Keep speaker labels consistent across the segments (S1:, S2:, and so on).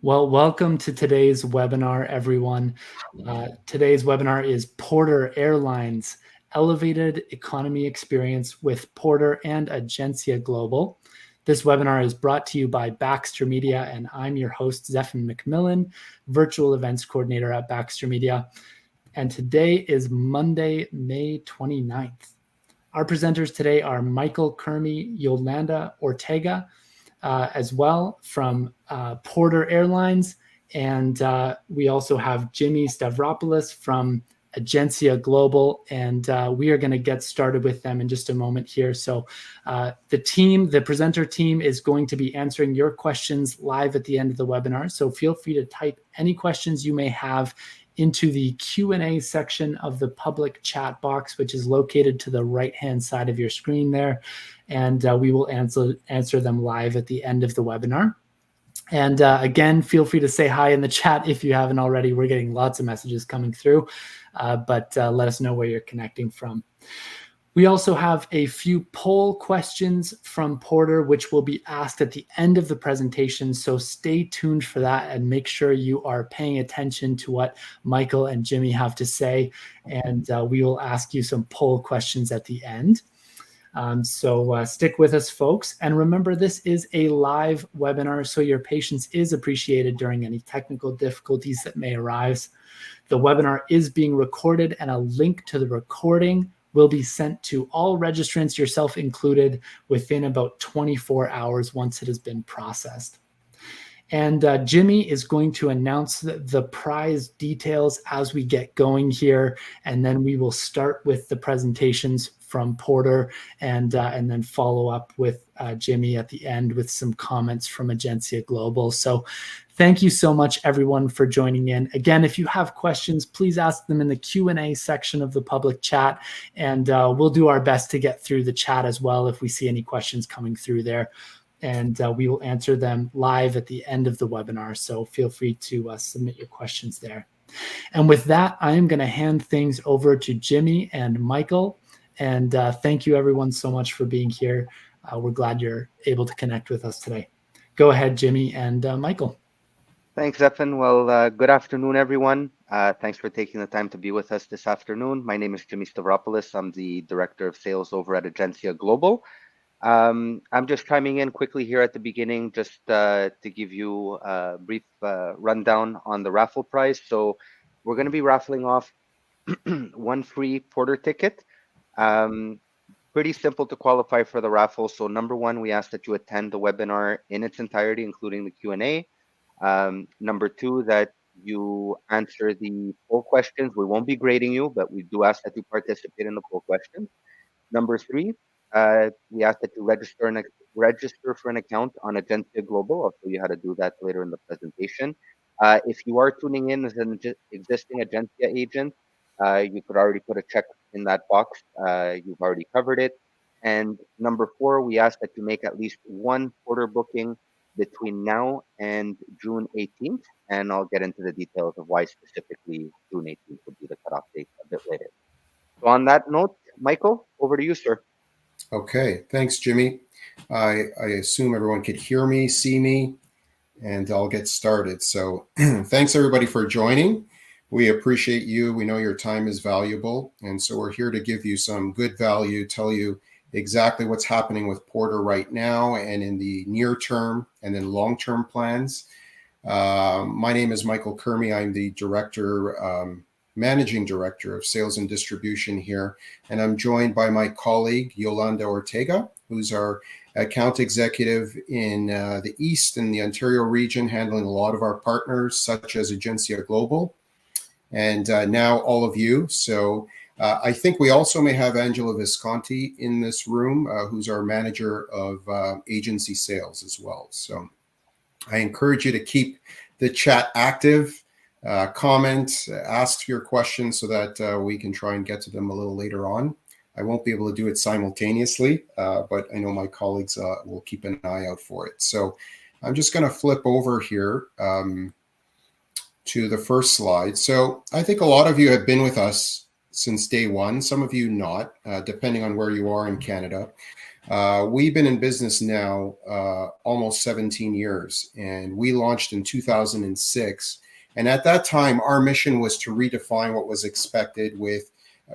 S1: Well, welcome to today's webinar, everyone. Today's webinar is Porter Airlines, Elevated Economy Experience with Porter and Agencia Global. This webinar is brought to you by Baxter Media, and I'm your host, Zephan McMillan, Virtual Events Coordinator at Baxter Media. And today is Monday, May 29th. Our presenters today are Michael Kermy, Yolanda Ortega, as well from Porter Airlines. And we also have Jimmy Stavropoulos from Agencia Global. And we are going to get started with them in just a moment here. So the presenter team is going to be answering your questions live at the end of the webinar. So feel free to type any questions you may have into the Q&A section of the public chat box, which is located to the right-hand side of your screen there. And we will answer them live at the end of the webinar. And again, feel free to say hi in the chat if you haven't already. We're getting lots of messages coming through, but let us know where you're connecting from. We also have a few poll questions from Porter, which will be asked at the end of the presentation. So stay tuned for that and make sure you are paying attention to what Michael and Jimmy have to say. And we will ask you some poll questions at the end. So stick with us, folks. And remember, this is a live webinar, so your patience is appreciated during any technical difficulties that may arise. The webinar is being recorded, and a link to the recording will be sent to all registrants, yourself included, within about 24 hours once it has been processed. And Jimmy is going to announce the prize details as we get going here, and then we will start with the presentations from Porter and then follow up with Jimmy at the end with some comments from Agencia Global. So thank you so much, everyone, for joining in. Again, if you have questions, please ask them in the Q&A section of the public chat, and we'll do our best to get through the chat as well if we see any questions coming through there. And we will answer them live at the end of the webinar. So feel free to submit your questions there. And with that, I am going to hand things over to Jimmy and Michael. And thank you, everyone, so much for being here. We're glad you're able to connect with us today. Go ahead, Jimmy and Michael.
S2: Thanks, Zephan. Well, good afternoon, everyone. Thanks for taking the time to be with us this afternoon. My name is Jimmy Stavropoulos. I'm the Director of Sales over at Agencia Global. I'm just chiming in quickly here at the beginning just to give you a brief rundown on the raffle prize. So we're going to be raffling off one free Porter ticket. Pretty simple to qualify for the raffle. So number one, we ask that you attend the webinar in its entirety, including the Q&A. Number two, that you answer the poll questions. We won't be grading you, but we do ask that you participate in the poll questions. Number three, we ask that you register for an account on Agencia Global. I'll show you how to do that later in the presentation. If you are tuning in as an existing Agencia agent, you could already put a check in that box. You've already covered it. And number four, we ask that you make at least one Porter booking between now and June 18th. And I'll get into the details of why specifically June 18th would be the cutoff date a bit later. So on that note, Michael, over to you, sir.
S3: Okay, thanks, Jimmy. I assume everyone could hear me, see me, and I'll get started. So thanks, everybody, for joining. We appreciate you. We know your time is valuable. And so we're here to give you some good value, tell you exactly what's happening with Porter right now and in the near term and then long-term plans. My name is Michael Kermy. I'm the Managing Director of Sales and Distribution here. And I'm joined by my colleague, Yolanda Ortega, who's our account executive in the East and the Ontario region, handling a lot of our partners, such as Agencia Global, and now all of you. So I think we also may have Angela Visconti in this room, who's our manager of agency sales as well. So I encourage you to keep the chat active, comment, ask your questions so that we can try and get to them a little later on. I won't be able to do it simultaneously, but I know my colleagues will keep an eye out for it. So I'm just going to flip over here to the first slide. So I think a lot of you have been with us since day one, some of you not, depending on where you are in Canada. We've been in business now almost 17 years, and we launched in 2006. And at that time, our mission was to redefine what was expected with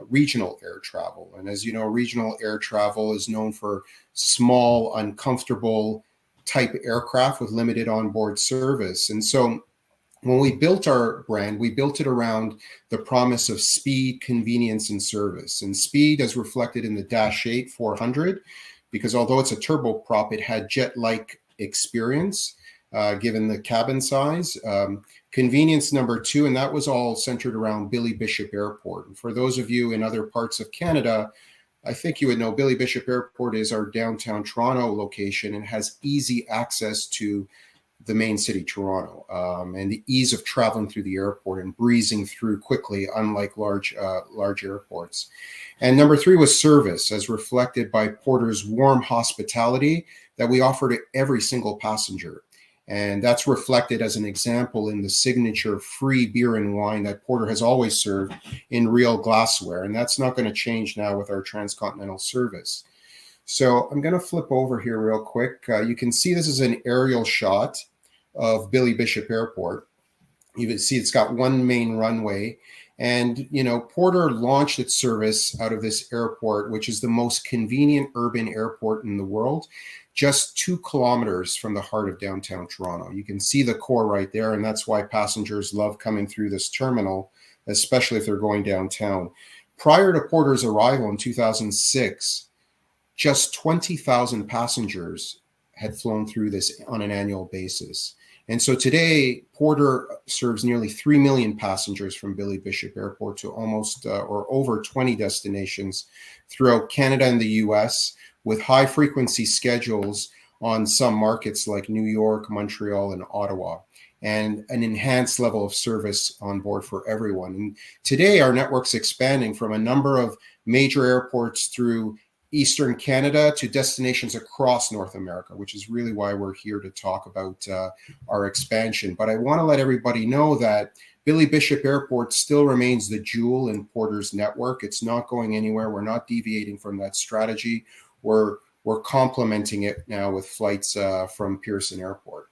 S3: regional air travel. And as you know, regional air travel is known for small, uncomfortable type aircraft with limited onboard service. And so when we built our brand, we built it around the promise of speed, convenience, and service. And speed as reflected in the Dash 8 400, because although it's a turboprop, it had jet-like experience given the cabin size. Convenience number 2, and that was all centered around Billy Bishop Airport. And for those of you in other parts of Canada, I think you would know Billy Bishop Airport is our downtown Toronto location and has easy access to the main city, Toronto, and the ease of traveling through the airport and breezing through quickly, unlike large airports. And number 3 was service, as reflected by Porter's warm hospitality that we offer to every single passenger. And that's reflected as an example in the signature free beer and wine that Porter has always served in real glassware. And that's not going to change now with our transcontinental service. So I'm going to flip over here real quick. You can see this is an aerial shot of Billy Bishop Airport. You can see it's got one main runway. And, you know, Porter launched its service out of this airport, which is the most convenient urban airport in the world, just 2 kilometers from the heart of downtown Toronto. You can see the core right there, and that's why passengers love coming through this terminal, especially if they're going downtown. Prior to Porter's arrival in 2006, just 20,000 passengers had flown through this on an annual basis. And so today, Porter serves nearly 3 million passengers from Billy Bishop Airport to almost or over 20 destinations throughout Canada and the US, with high frequency schedules on some markets like New York, Montreal, and Ottawa, and an enhanced level of service on board for everyone. And today, our network's expanding from a number of major airports through Eastern Canada to destinations across North America, which is really why we're here to talk about our expansion. But I want to let everybody know that Billy Bishop Airport still remains the jewel in Porter's network. It's not going anywhere. We're not deviating from that strategy. We're complementing it now with flights from Pearson Airport.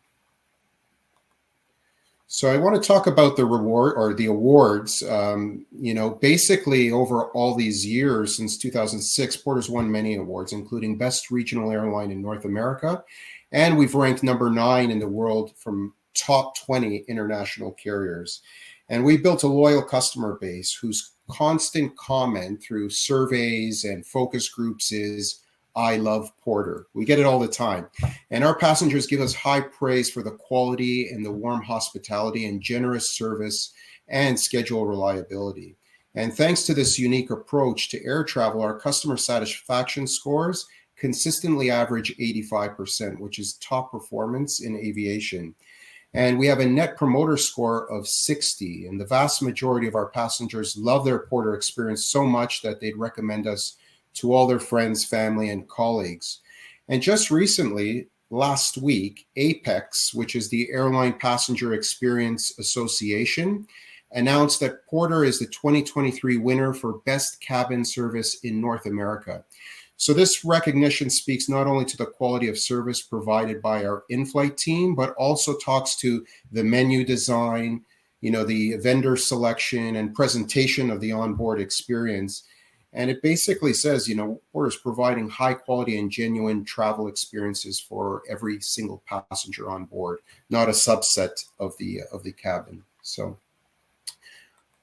S3: So I want to talk about the reward or the awards. You know, basically over all these years since 2006, Porter's won many awards, including Best Regional Airline in North America. And we've ranked number 9 in the world from top 20 international carriers. And we built a loyal customer base whose constant comment through surveys and focus groups is, "I love Porter." We get it all the time. And our passengers give us high praise for the quality and the warm hospitality and generous service and schedule reliability. And thanks to this unique approach to air travel, our customer satisfaction scores consistently average 85%, which is top performance in aviation. And we have a net promoter score of 60. And the vast majority of our passengers love their Porter experience so much that they'd recommend us to all their friends, family, and colleagues. And just recently, last week, Apex, which is the Airline Passenger Experience Association, announced that Porter is the 2023 winner for Best Cabin Service in North America. So this recognition speaks not only to the quality of service provided by our in-flight team, but also talks to the menu design, you know, the vendor selection and presentation of the onboard experience. And it basically says, you know, Porter's providing high quality and genuine travel experiences for every single passenger on board, not a subset of the cabin. So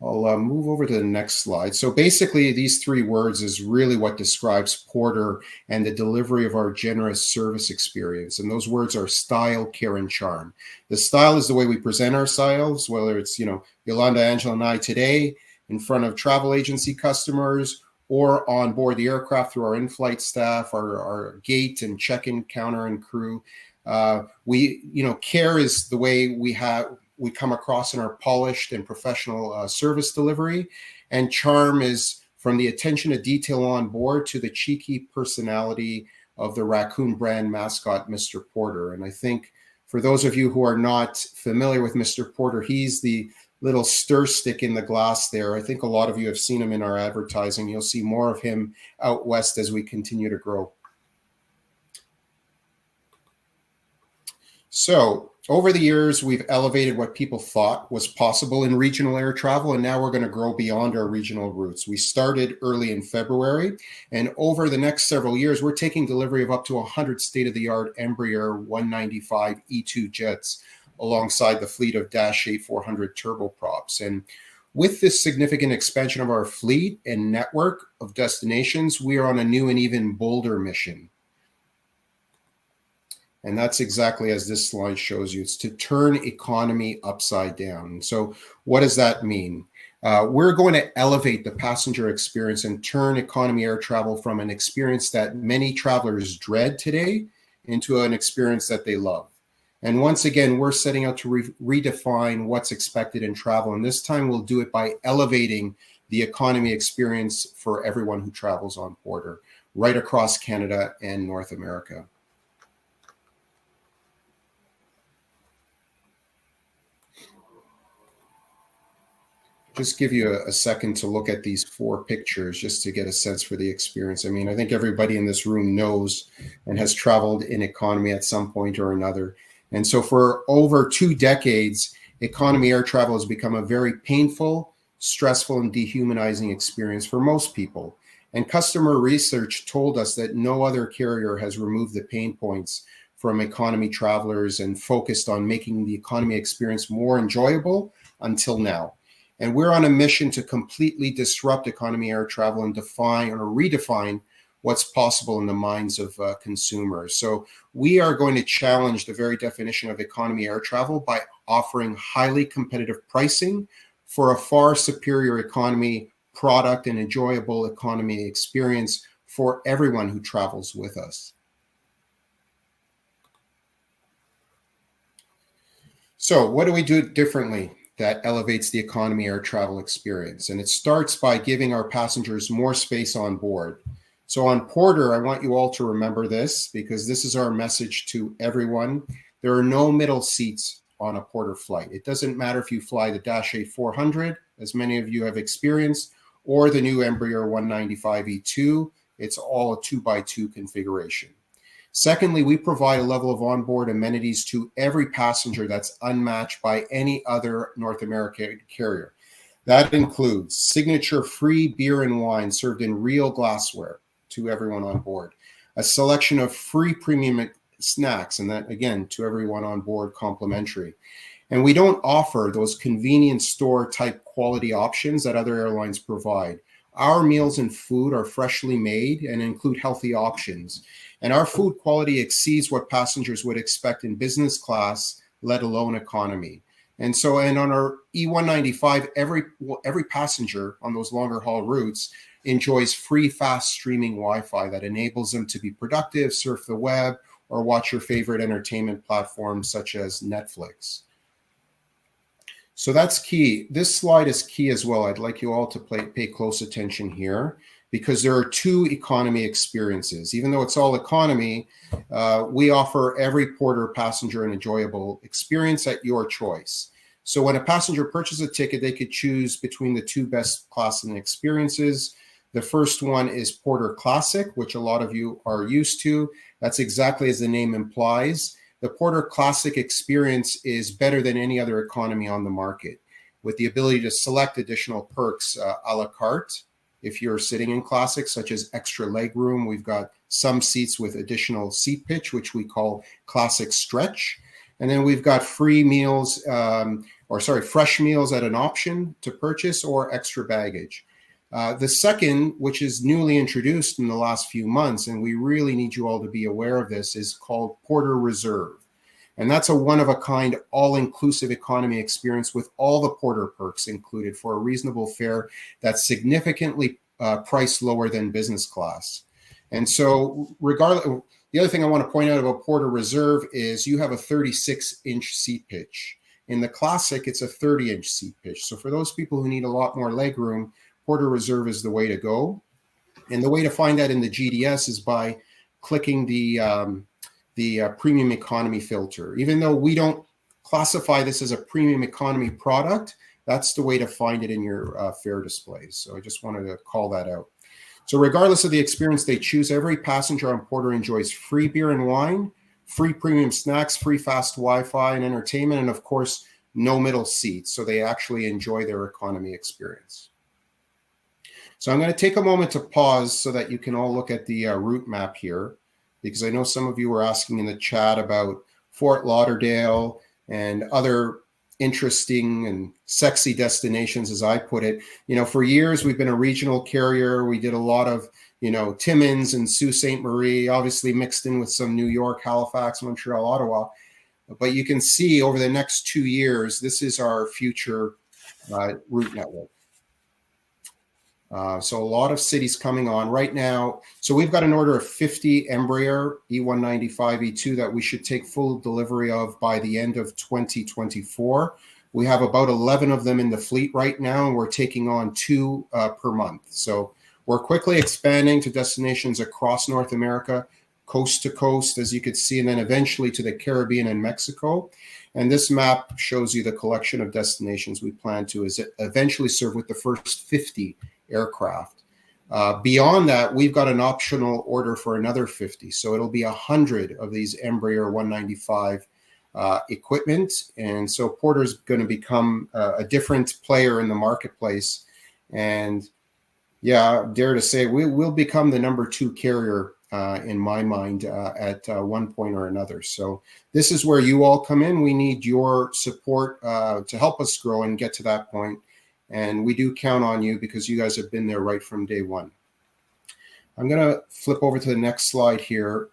S3: I'll move over to the next slide. So basically, these 3 words is really what describes Porter and the delivery of our generous service experience. And those words are style, care, and charm. The style is the way we present ourselves, whether it's, you know, Yolanda, Angela, and I today in front of travel agency customers, or on board the aircraft through our in-flight staff, our gate and check-in counter and crew. Care is the way we come across in our polished and professional service delivery. And charm is from the attention to detail on board to the cheeky personality of the raccoon brand mascot, Mr. Porter. And I think for those of you who are not familiar with Mr. Porter, he's the little stir stick in the glass there. I think a lot of you have seen him in our advertising. You'll see more of him out west as we continue to grow. So over the years, we've elevated what people thought was possible in regional air travel, and now we're going to grow beyond our regional routes. We started early in February, and over the next several years, we're taking delivery of up to 100 state-of-the-art Embraer E195-E2 jets alongside the fleet of Dash 8-400 turboprops. And with this significant expansion of our fleet and network of destinations, we are on a new and even bolder mission. And that's exactly as this slide shows you. It's to turn economy upside down. So what does that mean? We're going to elevate the passenger experience and turn economy air travel from an experience that many travelers dread today into an experience that they love. And once again, we're setting out to redefine what's expected in travel. And this time we'll do it by elevating the economy experience for everyone who travels on Porter, right across Canada and North America. Just give you a second to look at these 4 pictures just to get a sense for the experience. I mean, I think everybody in this room knows and has traveled in economy at some point or another. And so for over 2 decades, economy air travel has become a very painful, stressful, and dehumanizing experience for most people. And customer research told us that no other carrier has removed the pain points from economy travelers and focused on making the economy experience more enjoyable until now. And we're on a mission to completely disrupt economy air travel and define or redefine what's possible in the minds of consumers. So we are going to challenge the very definition of economy air travel by offering highly competitive pricing for a far superior economy product and enjoyable economy experience for everyone who travels with us. So what do we do differently that elevates the economy air travel experience? And it starts by giving our passengers more space on board. So on Porter, I want you all to remember this because this is our message to everyone. There are no middle seats on a Porter flight. It doesn't matter if you fly the Dash 8-400, as many of you have experienced, or the new Embraer E195-E2. It's all a 2x2 configuration. Secondly, we provide a level of onboard amenities to every passenger that's unmatched by any other North American carrier. That includes signature free beer and wine served in real glassware to everyone on board, a selection of free premium snacks, and that, again, to everyone on board, complimentary. And we don't offer those convenience store type quality options that other airlines provide. Our meals and food are freshly made and include healthy options. And our food quality exceeds what passengers would expect in business class, let alone economy. And on our E195, every passenger on those longer haul routes enjoys free fast streaming Wi-Fi that enables them to be productive, surf the web, or watch your favorite entertainment platforms such as Netflix. So that's key. This slide is key as well. I'd like you all to pay close attention here because there are 2 economy experiences. Even though it's all economy, we offer every Porter passenger an enjoyable experience at your choice. So when a passenger purchases a ticket, they could choose between the 2 best class and experiences. The first one is Porter Classic, which a lot of you are used to. That's exactly as the name implies. The Porter Classic experience is better than any other economy on the market, with the ability to select additional perks a la carte. If you're sitting in Classic, such as extra leg room, we've got some seats with additional seat pitch, which we call Classic Stretch. And then we've got free meals, fresh meals at an option to purchase or extra baggage. The second, which is newly introduced in the last few months, and we really need you all to be aware of this, is called Porter Reserve. And that's a one-of-a-kind, all-inclusive economy experience with all the Porter perks included for a reasonable fare that's significantly priced lower than business class. And so regardless, the other thing I want to point out about Porter Reserve is you have a 36-inch seat pitch. In the Classic, it's a 30-inch seat pitch. So for those people who need a lot more leg room, Porter Reserve is the way to go. And the way to find that in the GDS is by clicking the premium economy filter. Even though we don't classify this as a premium economy product, that's the way to find it in your fare displays. So I just wanted to call that out. So regardless of the experience they choose, every passenger on Porter enjoys free beer and wine, free premium snacks, free fast Wi-Fi and entertainment, and of course, no middle seats. So they actually enjoy their economy experience. So I'm going to take a moment to pause so that you can all look at the route map here, because I know some of you were asking in the chat about Fort Lauderdale and other interesting and sexy destinations, as I put it. For years, we've been a regional carrier. We did a lot of, Timmins and Sault Ste. Marie, obviously mixed in with some New York, Halifax, Montreal, Ottawa. But you can see over the next 2 years, this is our future route network. So a lot of cities coming on right now. So we've got an order of 50 Embraer E195-E2 that we should take full delivery of by the end of 2024. We have about 11 of them in the fleet right now, and we're taking on 2 per month. So we're quickly expanding to destinations across North America, coast to coast, as you could see, and then eventually to the Caribbean and Mexico. And this map shows you the collection of destinations we plan to eventually serve with the first 50 aircraft. Beyond that, we've got an optional order for another 50. So it'll be 100 of these Embraer 195 equipment. And so Porter's going to become a different player in the marketplace. And yeah, I dare to say we'll become the number 2 carrier in my mind at one point or another. So this is where you all come in. We need your support to help us grow and get to that point. And we do count on you because you guys have been there right from day one. I'm going to flip over to the next slide here.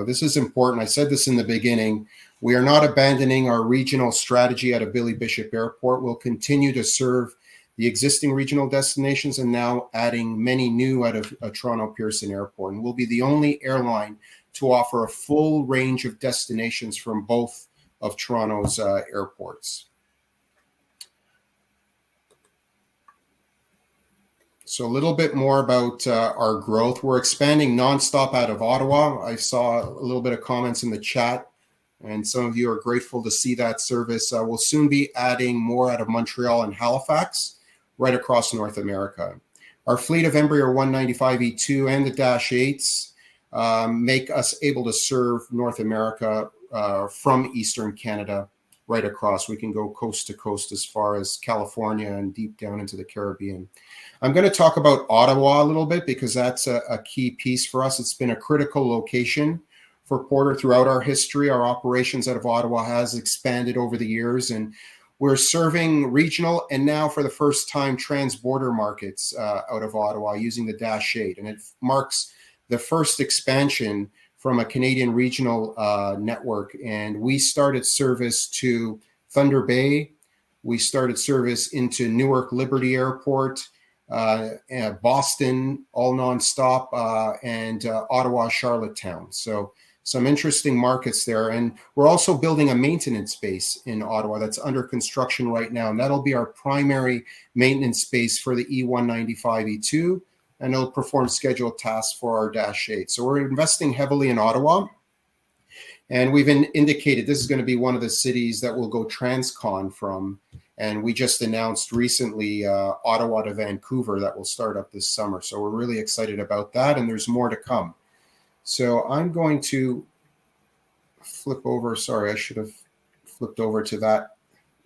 S3: This is important. I said this in the beginning. We are not abandoning our regional strategy out of Billy Bishop Airport. We'll continue to serve the existing regional destinations and now adding many new out of Toronto Pearson Airport. And we'll be the only airline to offer a full range of destinations from both of Toronto's airports. So a little bit more about our growth. We're expanding nonstop out of Ottawa. I saw a little bit of comments in the chat, and some of you are grateful to see that service. We'll soon be adding more out of Montreal and Halifax, right across North America. Our fleet of Embraer 195-E2 and the Dash 8s make us able to serve North America from Eastern Canada right across. We can go coast to coast as far as California and deep down into the Caribbean. I'm going to talk about Ottawa a little bit because that's a key piece for us. It's been a critical location for Porter throughout our history. Our operations out of Ottawa has expanded over the years, and we're serving regional and now for the first time trans-border markets out of Ottawa using the Dash 8. And it marks the first expansion from a Canadian regional network. And we started service to Thunder Bay. We started service into Newark Liberty Airport, Boston, all nonstop, and Ottawa, Charlottetown. So some interesting markets there. And we're also building a maintenance base in Ottawa that's under construction right now. And that'll be our primary maintenance base for the E195-E2. And it'll perform scheduled tasks for our Dash 8. So we're investing heavily in Ottawa. And we've indicated this is going to be one of the cities that we'll go transcon from. And we just announced recently Ottawa to Vancouver that will start up this summer. So we're really excited about that. And there's more to come. So I'm going to flip over. Sorry, I should have flipped over to that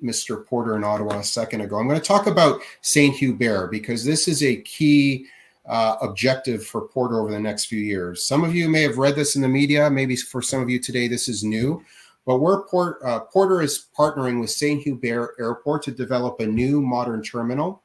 S3: Mr. Porter in Ottawa a second ago. I'm going to talk about St. Hubert because this is a key objective for Porter over the next few years. Some of you may have read this in the media. Maybe for some of you today, this is new. But Porter is partnering with St. Hubert Airport to develop a new modern terminal.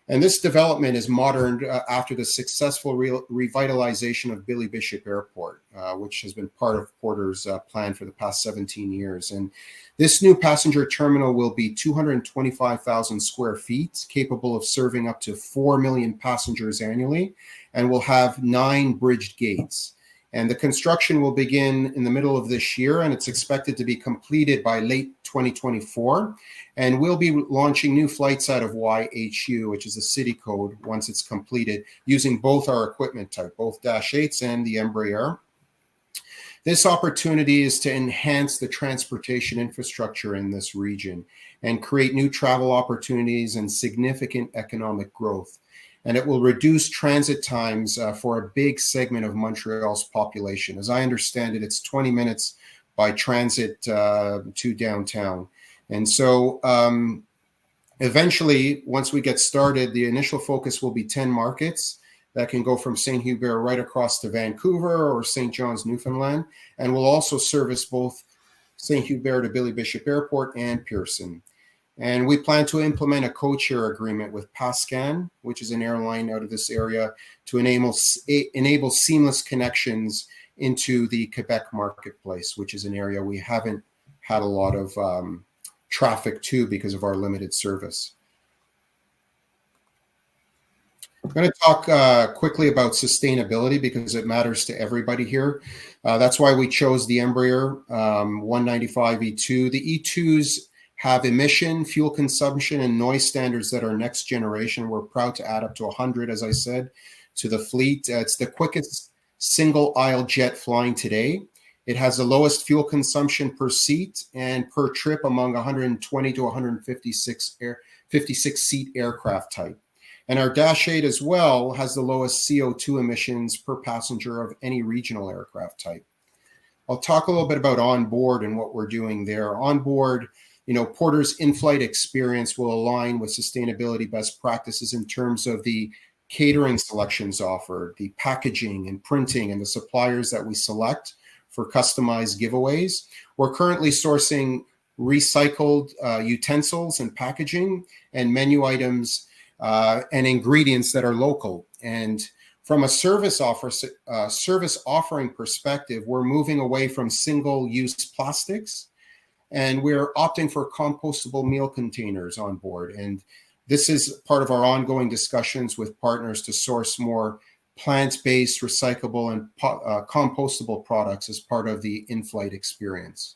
S3: And this development is moderned after the successful revitalization of Billy Bishop Airport, which has been part of Porter's plan for the past 17 years. And this new passenger terminal will be 225,000 square feet, capable of serving up to 4 million passengers annually, and will have 9 bridged gates. And the construction will begin in the middle of this year, and it's expected to be completed by late 2024. And we'll be launching new flights out of YHU, which is the city code, once it's completed, using both our equipment type, both Dash 8s and the Embraer. This opportunity is to enhance the transportation infrastructure in this region and create new travel opportunities and significant economic growth. And it will reduce transit times for a big segment of Montreal's population. As I understand it, it's 20 minutes by transit to downtown. And so eventually, once we get started, the initial focus will be 10 markets that can go from St. Hubert right across to Vancouver or St. John's, Newfoundland. And we'll also service both St. Hubert to Billy Bishop Airport and Pearson. And we plan to implement a co-chair agreement with Pascan, which is an airline out of this area, to enable seamless connections into the Quebec marketplace, which is an area we haven't had a lot of traffic to because of our limited service. I'm going to talk quickly about sustainability because it matters to everybody here. That's why we chose the Embraer E195-E2. The E2s have emission, fuel consumption, and noise standards that are next generation. We're proud to add up to 100, as I said, to the fleet. It's the quickest single-aisle jet flying today. It has the lowest fuel consumption per seat and per trip among 120 to 156 56-seat aircraft type. And our Dash 8 as well has the lowest CO2 emissions per passenger of any regional aircraft type. I'll talk a little bit about onboard and what we're doing there. Onboard, Porter's in-flight experience will align with sustainability best practices in terms of the catering selections offered, the packaging and printing, and the suppliers that we select for customized giveaways. We're currently sourcing recycled utensils and packaging and menu items and ingredients that are local. And from a service offering perspective, we're moving away from single-use plastics, and we're opting for compostable meal containers on board. And this is part of our ongoing discussions with partners to source more plant-based, recyclable, and compostable products as part of the in-flight experience.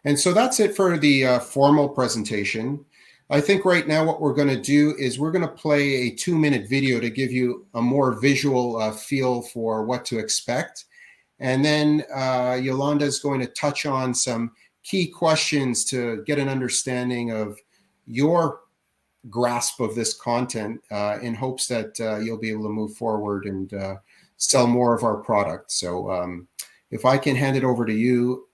S3: And so that's it for the formal presentation. I think right now what we're going to do is we're going to play a 2-minute video to give you a more visual feel for what to expect. And then Yolanda is going to touch on some key questions to get an understanding of your grasp of this content in hopes that you'll be able to move forward and sell more of our product. So if I can hand it over to you,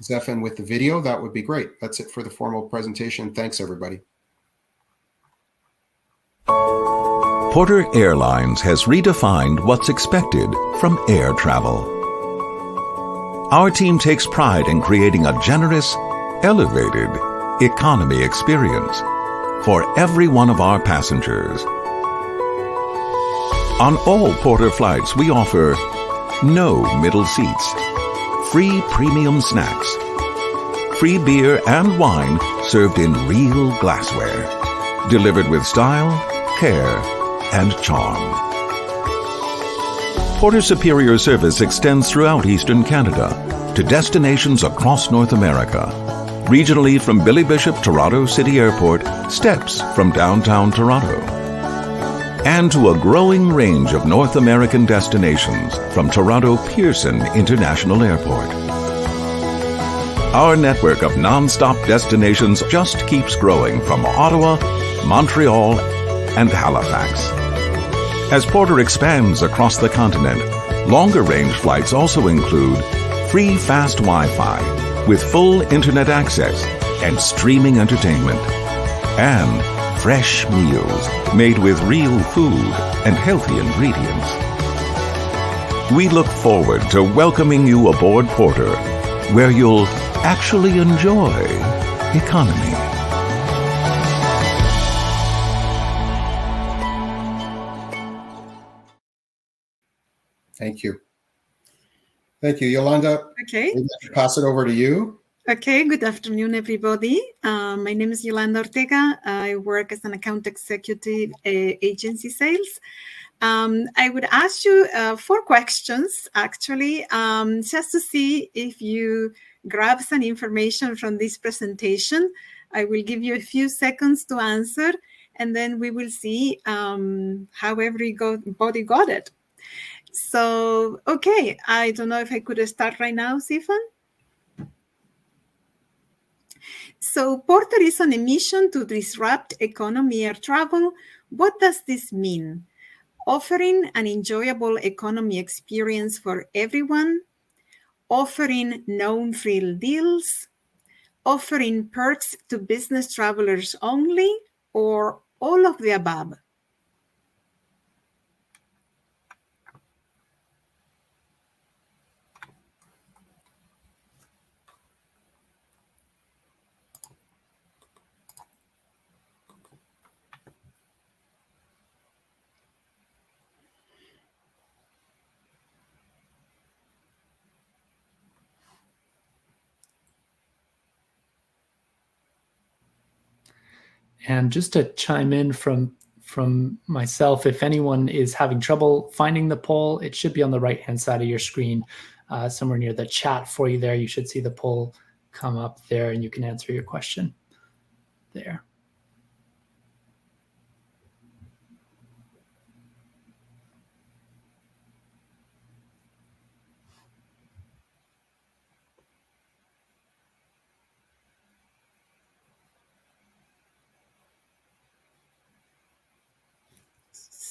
S3: Zephan, with the video, that would be great. That's it for the formal presentation. Thanks, everybody.
S4: Porter Airlines has redefined what's expected from air travel. Our team takes pride in creating a generous, elevated economy experience for every one of our passengers. On all Porter flights, we offer no middle seats, free premium snacks, free beer and wine served in real glassware, delivered with style, care, and charm. Porter's superior service extends throughout Eastern Canada to destinations across North America. Regionally from Billy Bishop Toronto City Airport, steps from downtown Toronto. And to a growing range of North American destinations from Toronto Pearson International Airport. Our network of non-stop destinations just keeps growing from Ottawa, Montreal, and Halifax. As Porter expands across the continent, longer-range flights also include free fast Wi-Fi with full internet access and streaming entertainment, and fresh meals made with real food and healthy ingredients. We look forward to welcoming you aboard Porter, where you'll actually enjoy economy.
S3: Thank you. Thank you, Yolanda.
S5: Okay.
S3: I'll pass it over to you.
S5: Okay, good afternoon, everybody. My name is Yolanda Ortega. I work as an account executive at Agency Sales. I would ask you 4 questions, actually, just to see if you grab some information from this presentation. I will give you a few seconds to answer, and then we will see how everybody got it. So, okay, I don't know if I could start right now, Zephan. So Porter is on a mission to disrupt economy air travel. What does this mean? offering an enjoyable economy experience for everyone, offering known-frill deals, offering perks to business travelers only, or all of the above?
S1: And just to chime in from myself, if anyone is having trouble finding the poll, it should be on the right-hand side of your screen, somewhere near the chat for you there. You should see the poll come up there, and you can answer your question there.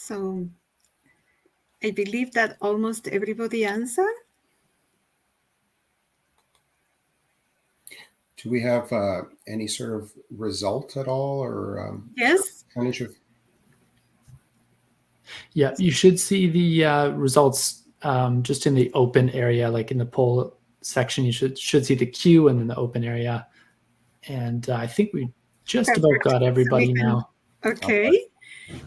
S5: So I believe that almost everybody answered.
S3: Do we have any sort of result at all, or
S5: Yes.
S3: percentage of?
S1: Yeah, you should see the results just in the open area, like in the poll section. You should see the queue and then the open area. And I think we just about got everybody now.
S5: Okay.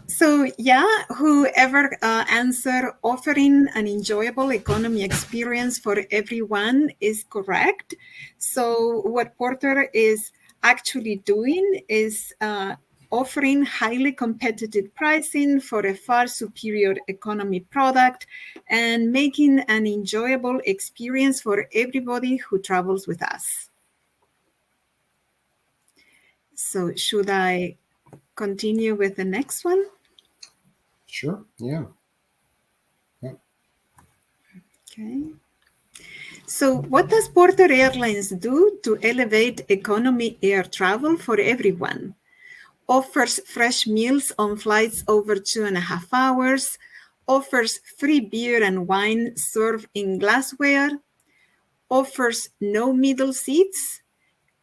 S5: So yeah, whoever answered offering an enjoyable economy experience for everyone is correct. So what Porter is actually doing is offering highly competitive pricing for a far superior economy product and making an enjoyable experience for everybody who travels with us. So should I continue with the next one?
S3: Sure, yeah.
S5: Okay. So what does Porter Airlines do to elevate economy air travel for everyone? Offers fresh meals on flights over 2.5 hours, offers free beer and wine served in glassware, offers no middle seats,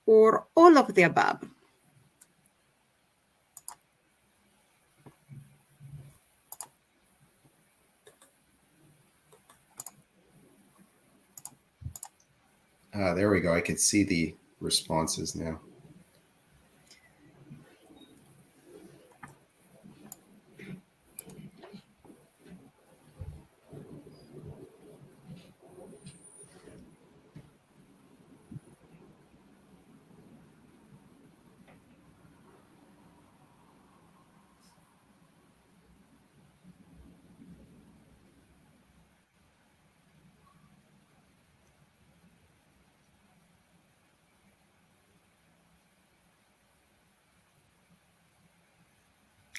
S5: or all of the above?
S3: There we go. I could see the responses now.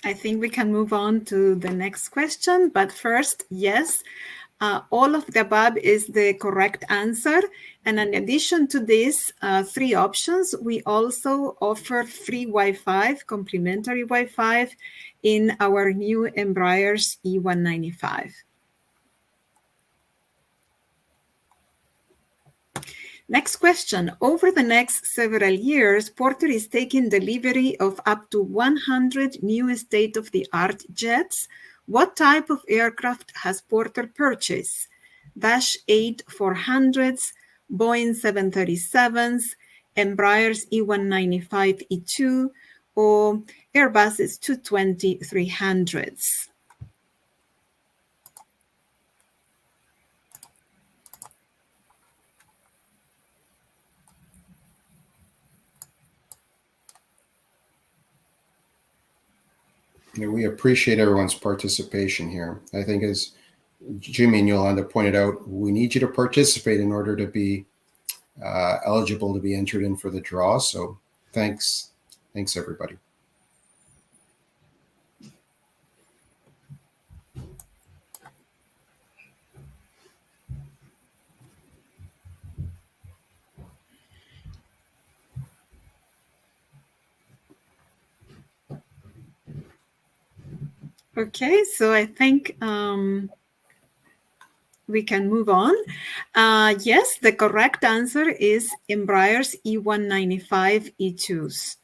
S5: I think we can move on to the next question, but first, yes, all of the above is the correct answer. And in addition to these three options, we also offer free Wi-Fi, complimentary Wi-Fi in our new Embraer's E195. Next question. Over the next several years, Porter is taking delivery of up to 100 new state-of-the-art jets. What type of aircraft has Porter purchased? Dash 8-400s, Boeing 737s, Embraer's E195-E2, or Airbus's 220-300s?
S3: We appreciate everyone's participation here. I think, as Jimmy and Yolanda pointed out, we need you to participate in order to be eligible to be entered in for the draw. So thanks everybody.
S5: Okay, so I think we can move on. Yes, the correct answer is Embraer's E195-E2s.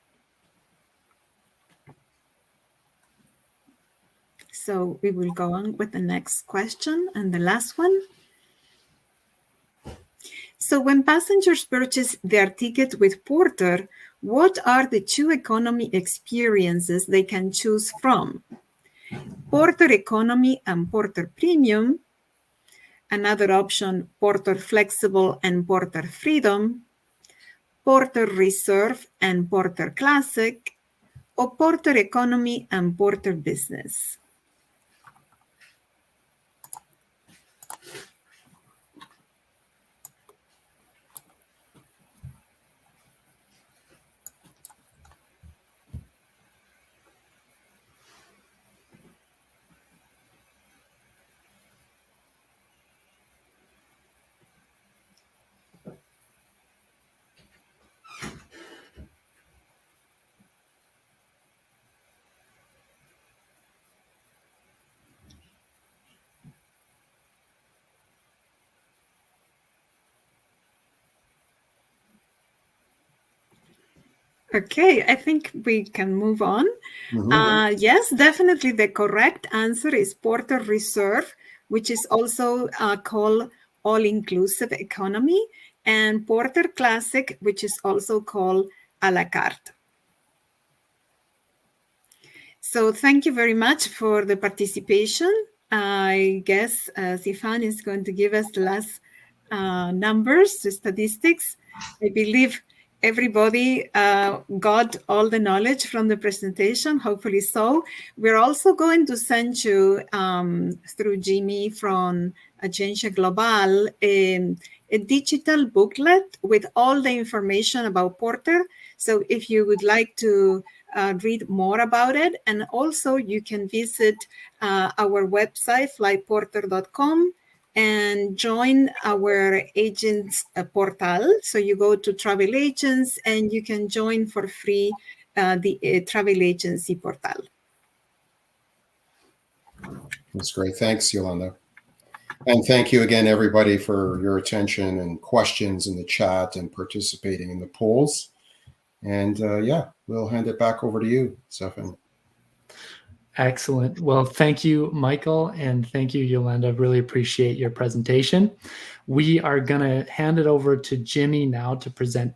S5: So we will go on with the next question and the last one. So when passengers purchase their ticket with Porter, what are the two economy experiences they can choose from? Porter Economy and Porter Premium. Another option, Porter Flexible and Porter Freedom. Porter Reserve and Porter Classic. Or Porter Economy and Porter Business. Okay, I think we can move on. Yes, definitely the correct answer is Porter Reserve, which is also called All-Inclusive Economy, and Porter Classic, which is also called a la carte. So thank you very much for the participation. I guess Sifan is going to give us the last numbers, the statistics. I believe everybody got all the knowledge from the presentation, hopefully so. We're also going to send you, through Jimmy from Agencia Global, a digital booklet with all the information about Porter. So if you would like to read more about it, and also you can visit our website, flyporter.com, and join our agents portal. So you go to travel agents and you can join for free the travel agency portal.
S3: That's great. Thanks, Yolanda. And thank you again, everybody, for your attention and questions in the chat and participating in the polls. And yeah, we'll hand it back over to you, Stefan.
S1: Excellent. Well, thank you, Michael, and thank you, Yolanda. Really appreciate your presentation. We are going to hand it over to Jimmy now to present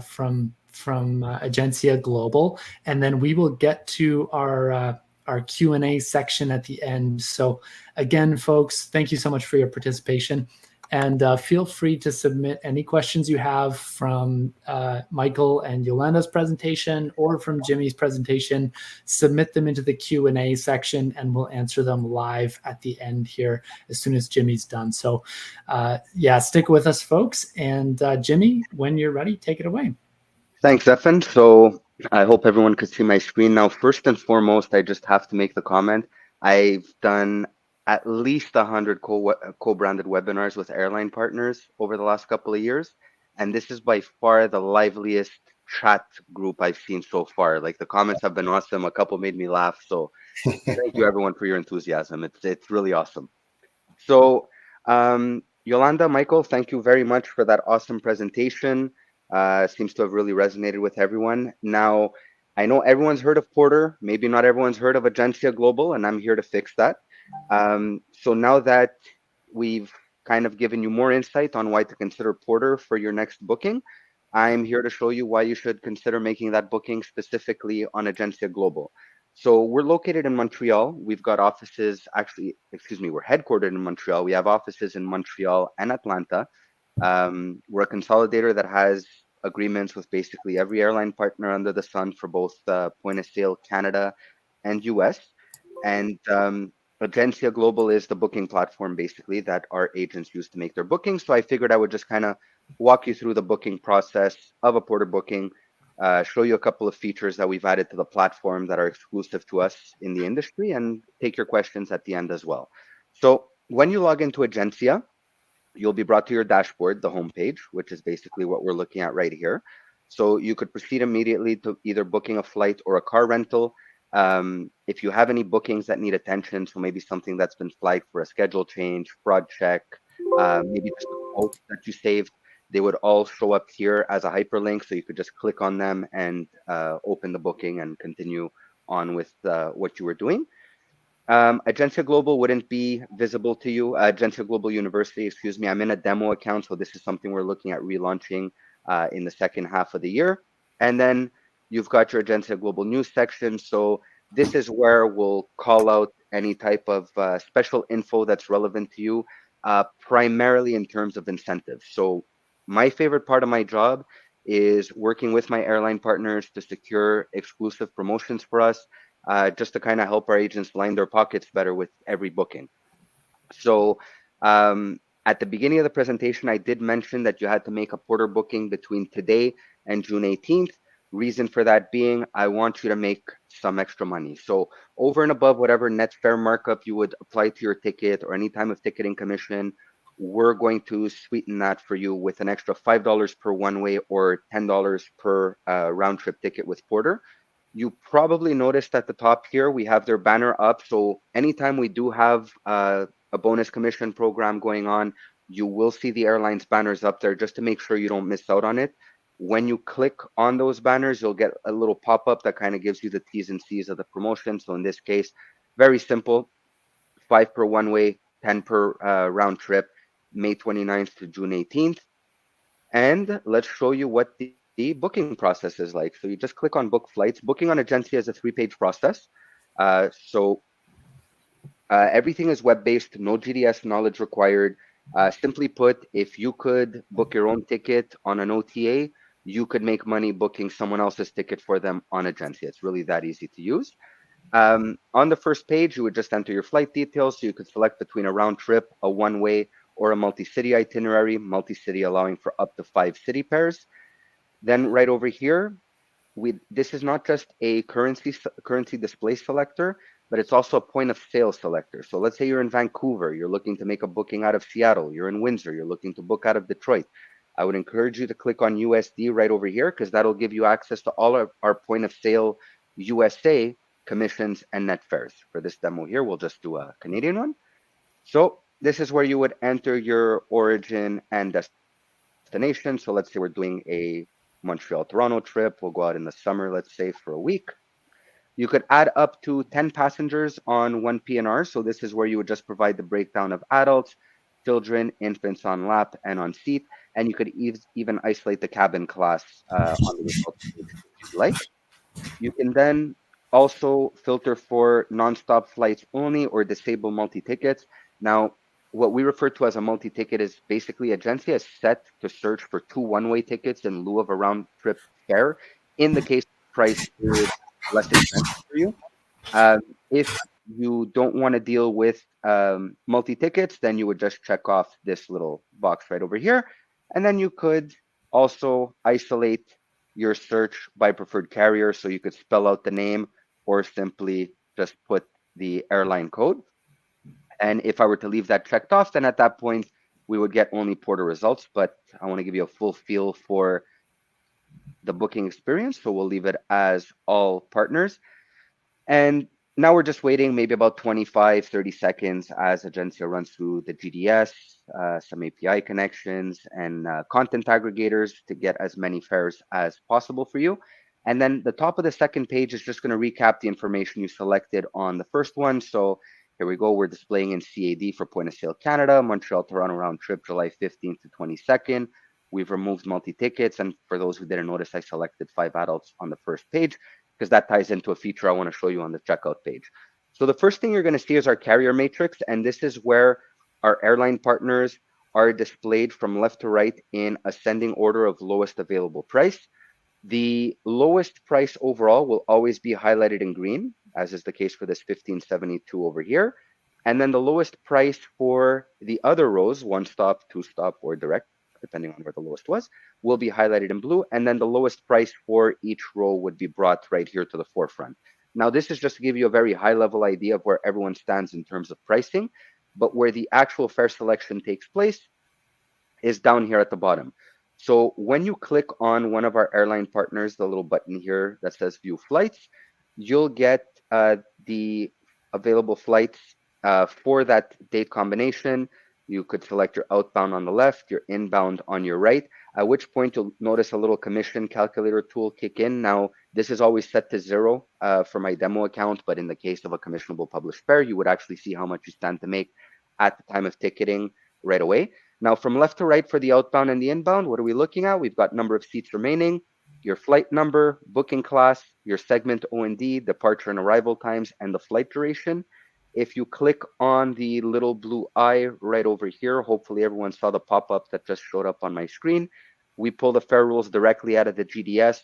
S1: from Agencia Global, and then we will get to our Q&A section at the end. So again, folks, thank you so much for your participation. And feel free to submit any questions you have from Michael and Yolanda's presentation or from Jimmy's presentation. Submit them into the Q&A section and we'll answer them live at the end here as soon as Jimmy's done. So yeah, stick with us, folks. And Jimmy, when you're ready, take it away.
S2: Thanks, Stefan. So I hope everyone could see my screen now. First and foremost, I just have to make the comment. I've done at least 100 co-branded webinars with airline partners over the last couple of years. And this is by far the liveliest chat group I've seen so far. Like, the comments have been awesome. A couple made me laugh. So thank you, everyone, for your enthusiasm. It's really awesome. So Yolanda, Michael, thank you very much for that awesome presentation. Seems to have really resonated with everyone. Now, I know everyone's heard of Porter. Maybe not everyone's heard of Agencia Global, and I'm here to fix that. So now that we've kind of given you more insight on why to consider Porter for your next booking, I'm here to show you why you should consider making that booking specifically on Agencia Global. So we're located in Montreal. We've got offices, actually, excuse me, we're headquartered in Montreal. We have offices in Montreal and Atlanta. We're a consolidator that has agreements with basically every airline partner under the sun for both point of sale Canada and US. And Agencia Global is the booking platform basically that our agents use to make their bookings. So I figured I would just kind of walk you through the booking process of a Porter booking, show you a couple of features that we've added to the platform that are exclusive to us in the industry, and take your questions at the end as well. So when you log into Agencia, you'll be brought to your dashboard, the homepage, which is basically what we're looking at right here. So you could proceed immediately to either booking a flight or a car rental. If you have any bookings that need attention, so maybe something that's been flagged for a schedule change, fraud check, maybe just a quote that you saved, they would all show up here as a hyperlink. So you could just click on them and open the booking and continue on with what you were doing. Agencia Global wouldn't be visible to you. Agencia Global University, excuse me, I'm in a demo account, so this is something we're looking at relaunching in the second half of the year. And then you've got your Agencia Global News section. So this is where we'll call out any type of special info that's relevant to you, primarily in terms of incentives. So my favorite part of my job is working with my airline partners to secure exclusive promotions for us, just to kind of help our agents line their pockets better with every booking. So at the beginning of the presentation, I did mention that you had to make a porter booking between today and June 18th. Reason for that being, I want you to make some extra money. So over and above whatever net fare markup you would apply to your ticket or any time of ticketing commission, we're going to sweeten that for you with an extra $5 per one-way or $10 per round trip ticket with porter. You probably noticed at the top here, we have their banner up. So anytime we do have a bonus commission program going on, you will see the airlines banners up there just to make sure you don't miss out on it. When you click on those banners, you'll get a little pop-up that kind of gives you the T's and C's of the promotion. So in this case, very simple, 5 per one-way, 10 per round trip, May 29th to June 18th. And let's show you what the booking process is like. So you just click on book flights. Booking on Agencia is a 3-page process. Everything is web-based, no GDS knowledge required. Simply put, if you could book your own ticket on an OTA, you could make money booking someone else's ticket for them on Agencia. It's really that easy to use. On the first page, you would just enter your flight details. So you could select between a round trip, a one-way, or a multi-city itinerary, multi-city allowing for up to 5 city pairs. Then right over here, this is not just a currency display selector, but it's also a point of sale selector. So let's say you're in Vancouver, you're looking to make a booking out of Seattle, you're in Windsor, you're looking to book out of Detroit. I would encourage you to click on USD right over here because that'll give you access to all of our point of sale USA commissions and net fares. For this demo here, we'll just do a Canadian one. So this is where you would enter your origin and destination. So let's say we're doing a Montreal-Toronto trip. We'll go out in the summer, let's say, for a week. You could add up to 10 passengers on one PNR. So this is where you would just provide the breakdown of adults, children, infants on lap and on seat. And you could even isolate the cabin class on the results page if you'd like. You can then also filter for nonstop flights only or disable multi-tickets. Now, what we refer to as a multi-ticket is basically Agencia is set to search for 2 one-way tickets in lieu of a round-trip fare in the case the price is less expensive for you. If you don't want to deal with multi-tickets, then you would just check off this little box right over here. And then you could also isolate your search by preferred carrier. So you could spell out the name or simply just put the airline code. And if I were to leave that checked off, then at that point, we would get only porter results. But I want to give you a full feel for the booking experience. So we'll leave it as all partners. And now we're just waiting maybe about 25, 30 seconds as Agencia runs through the GDS, some API connections, and content aggregators to get as many fares as possible for you. And then the top of the second page is just going to recap the information you selected on the first one. So here we go. We're displaying in CAD for Point of Sale Canada, Montreal-Toronto round trip, July 15th to 22nd. We've removed multi-tickets. And for those who didn't notice, I selected 5 adults on the first page, because that ties into a feature I want to show you on the checkout page. So the first thing you're going to see is our carrier matrix, and this is where our airline partners are displayed from left to right in ascending order of lowest available price. The lowest price overall will always be highlighted in green, as is the case for this 1572 over here. And then the lowest price for the other rows, one stop, two stop, or direct, depending on where the lowest was, will be highlighted in blue. And then the lowest price for each row would be brought right here to the forefront. Now, this is just to give you a very high level idea of where everyone stands in terms of pricing, but where the actual fare selection takes place is down here at the bottom. So when you click on one of our airline partners, the little button here that says view flights, you'll get the available flights for that date combination. You could select your outbound on the left, your inbound on your right, at which point you'll notice a little commission calculator tool kick in. Now, this is always set to 0 for my demo account, but in the case of a commissionable published fare, you would actually see how much you stand to make at the time of ticketing right away. Now, from left to right for the outbound and the inbound, what are we looking at? We've got number of seats remaining, your flight number, booking class, your segment O&D, departure and arrival times, and the flight duration. If you click on the little blue eye right over here, hopefully everyone saw the pop-up that just showed up on my screen. We pull the fare rules directly out of the GDS.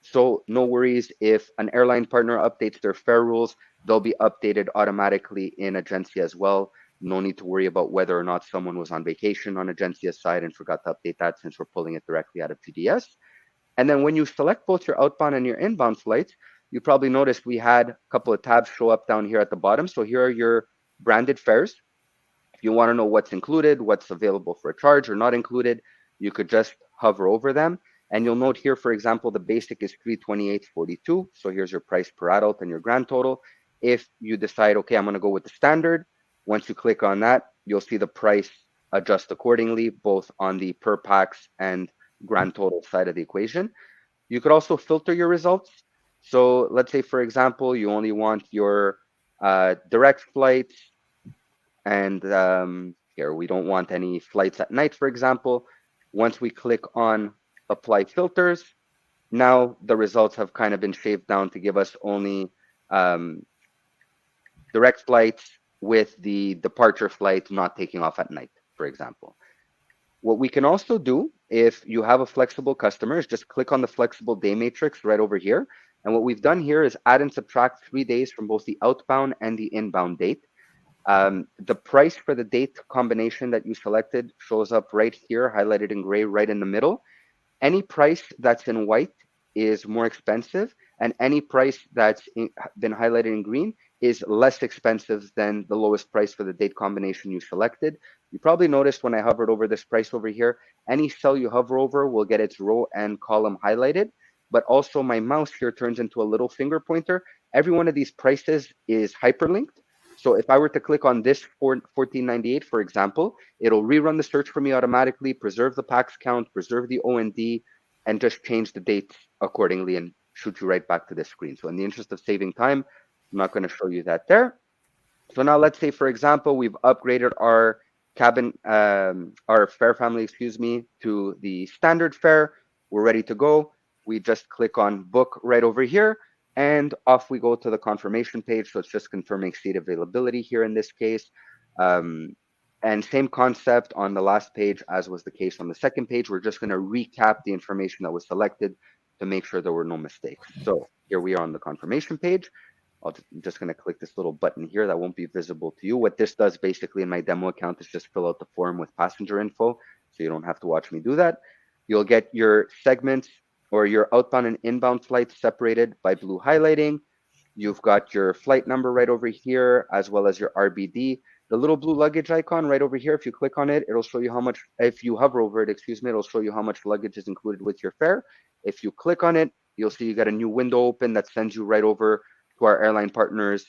S2: So no worries if an airline partner updates their fare rules, they'll be updated automatically in Agencia as well. No need to worry about whether or not someone was on vacation on Agencia's side and forgot to update that, since we're pulling it directly out of GDS. And then when you select both your outbound and your inbound flights, you probably noticed we had a couple of tabs show up down here at the bottom. So here are your branded fares. If you want to know what's included, what's available for a charge or not included, you could just hover over them. And you'll note here, for example, the basic is $328.42. So here's your price per adult and your grand total. If you decide, okay, I'm going to go with the standard, once you click on that, you'll see the price adjust accordingly, both on the per pax and grand total side of the equation. You could also filter your results. So let's say, for example, you only want your direct flights, and here we don't want any flights at night, for example. Once we click on apply filters, now the results have kind of been shaved down to give us only direct flights, with the departure flight not taking off at night, for example. What we can also do, if you have a flexible customer, is just click on the flexible day matrix right over here. And what we've done here is add and subtract 3 days from both the outbound and the inbound date. The price for the date combination that you selected shows up right here, highlighted in gray, right in the middle. Any price that's in white is more expensive, and any price that's been highlighted in green is less expensive than the lowest price for the date combination you selected. You probably noticed when I hovered over this price over here, any cell you hover over will get its row and column highlighted, but also my mouse here turns into a little finger pointer. Every one of these prices is hyperlinked. So if I were to click on this for $14.98, for example, it'll rerun the search for me automatically, preserve the pax count, preserve the O&D, and just change the dates accordingly and shoot you right back to this screen. So in the interest of saving time, I'm not going to show you that there. So now let's say, for example, we've upgraded our cabin, our fare family, to the standard fare. We're ready to go. We just click on book right over here, and off we go to the confirmation page. So it's just confirming seat availability here in this case. And same concept on the last page as was the case on the second page. We're just going to recap the information that was selected to make sure there were no mistakes. So here we are on the confirmation page. I'm just going to click this little button here that won't be visible to you. What this does basically in my demo account is just fill out the form with passenger info, so you don't have to watch me do that. You'll get your segments or your outbound and inbound flights separated by blue highlighting. You've got your flight number right over here, as well as your RBD. The little blue luggage icon right over here, if you click on it, it'll show you how much, if you hover over it, it'll show you how much luggage is included with your fare. If you click on it, you'll see you got a new window open that sends you right over to our airline partners'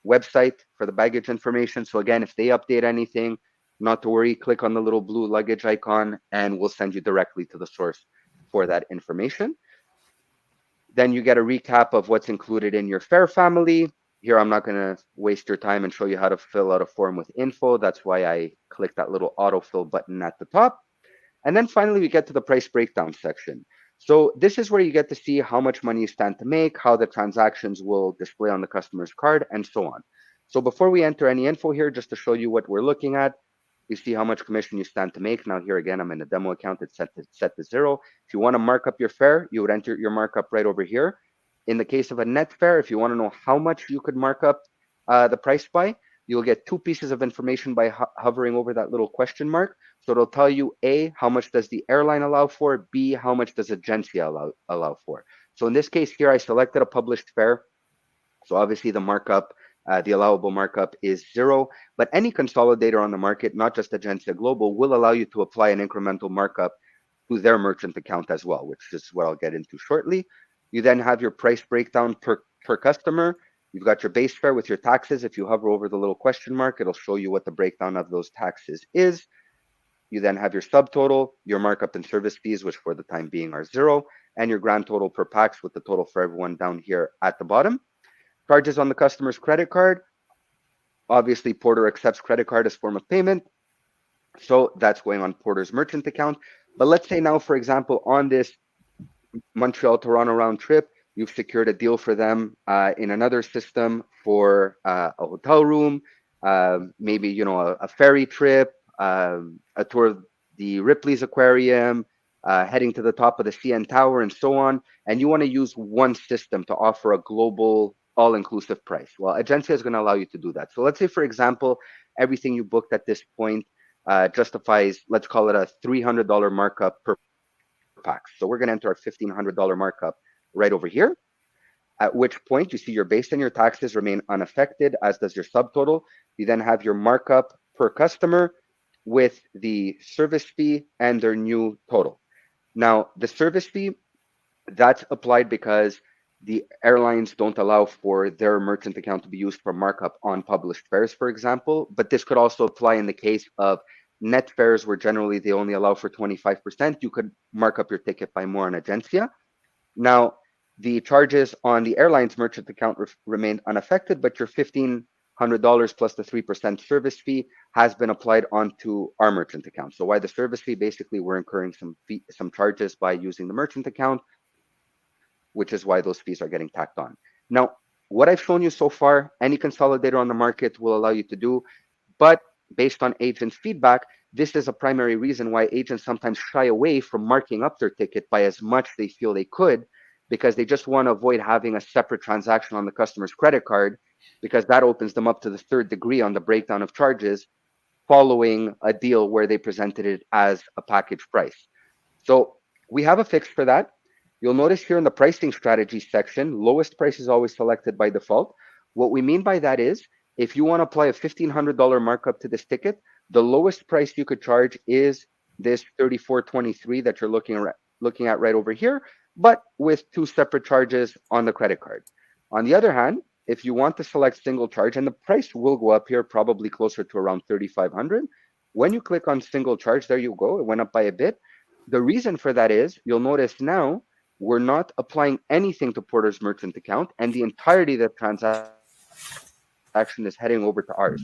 S2: website for the baggage information. So again, if they update anything, not to worry, click on the little blue luggage icon and we'll send you directly to the source for that information. Then you get a recap of what's included in your fare family. Here, I'm not going to waste your time and show you how to fill out a form with info. That's why I clicked that little autofill button at the top. And then finally, we get to the price breakdown section. So this is where you get to see how much money you stand to make, how the transactions will display on the customer's card, and so on. So before we enter any info here, just to show you what we're looking at, you see how much commission you stand to make. Now here again, I'm in a demo account. It's set to 0. If you want to mark up your fare, you would enter your markup right over here. In the case of a net fare, if you want to know how much you could mark up the price by, you'll get 2 pieces of information by hovering over that little question mark. So it'll tell you, A, how much does the airline allow for? B, how much does Agencia allow for? So in this case here, I selected a published fare. So obviously the markup, the allowable markup is 0, but any consolidator on the market, not just Agencia Global, will allow you to apply an incremental markup to their merchant account as well, which is what I'll get into shortly. You then have your price breakdown per customer. You've got your base fare with your taxes. If you hover over the little question mark, it'll show you what the breakdown of those taxes is. You then have your subtotal, your markup and service fees, which for the time being are 0, and your grand total per pax with the total for everyone down here at the bottom. Charges on the customer's credit card. Obviously, Porter accepts credit card as form of payment, so that's going on Porter's merchant account. But let's say now, for example, on this Montreal-Toronto round trip, you've secured a deal for them in another system for a hotel room, maybe a ferry trip, a tour of the Ripley's Aquarium, heading to the top of the CN Tower, and so on. And you want to use one system to offer a global all-inclusive price. Well, Agencia is going to allow you to do that. So let's say, for example, everything you booked at this point justifies, let's call it a $300 markup per pax. So we're going to enter our $1,500 markup right over here, at which point you see your base and your taxes remain unaffected, as does your subtotal. You then have your markup per customer with the service fee and their new total. Now, the service fee, that's applied because the airlines don't allow for their merchant account to be used for markup on published fares, for example. But this could also apply in the case of net fares, where generally they only allow for 25%. You could mark up your ticket by more on Agencia. Now, the charges on the airline's merchant account remained unaffected, but your $1,500 plus the 3% service fee has been applied onto our merchant account. So why the service fee? Basically, we're incurring some charges by using the merchant account, which is why those fees are getting tacked on. Now, what I've shown you so far, any consolidator on the market will allow you to do, but based on agents' feedback, this is a primary reason why agents sometimes shy away from marking up their ticket by as much they feel they could, because they just want to avoid having a separate transaction on the customer's credit card, because that opens them up to the third degree on the breakdown of charges following a deal where they presented it as a package price. So we have a fix for that. You'll notice here in the pricing strategy section, lowest price is always selected by default. What we mean by that is, if you want to apply a $1,500 markup to this ticket, the lowest price you could charge is this $34.23 that you're looking at right over here, but with 2 separate charges on the credit card. On the other hand, if you want to select single charge, and the price will go up here probably closer to around $3,500, when you click on single charge, there you go, it went up by a bit. The reason for that is, you'll notice now, we're not applying anything to Porter's merchant account, and the entirety of the transaction is heading over to ours.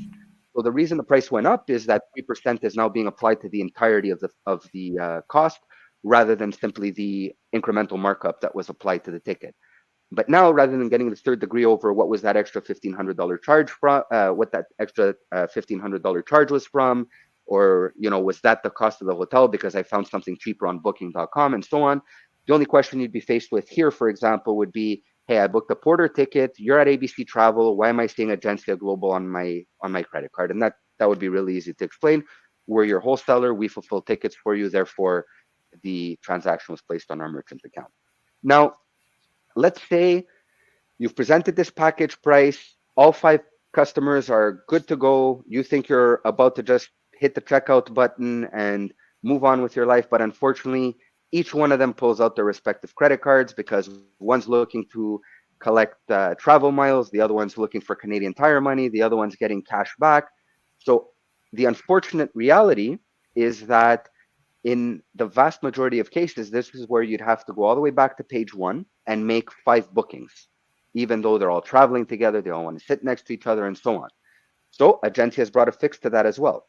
S2: So the reason the price went up is that 3% is now being applied to the entirety of the cost, rather than simply the incremental markup that was applied to the ticket. But now, rather than getting the third degree over what was that extra $1,500 charge from, what that extra $1,500 charge was from, or was that the cost of the hotel because I found something cheaper on Booking.com and so on. The only question you'd be faced with here, for example, would be, hey, I booked a Porter ticket. You're at ABC Travel. Why am I seeing Agencia Global on my credit card? And that would be really easy to explain. We're your wholesaler. We fulfill tickets for you. Therefore, the transaction was placed on our merchant account. Now, let's say you've presented this package price. All 5 customers are good to go. You think you're about to just hit the checkout button and move on with your life. But unfortunately, each one of them pulls out their respective credit cards, because one's looking to collect travel miles, the other one's looking for Canadian Tire money, the other one's getting cash back. So the unfortunate reality is that in the vast majority of cases, this is where you'd have to go all the way back to page 1 and make 5 bookings, even though they're all traveling together, they all want to sit next to each other and so on. So Agencia has brought a fix to that as well.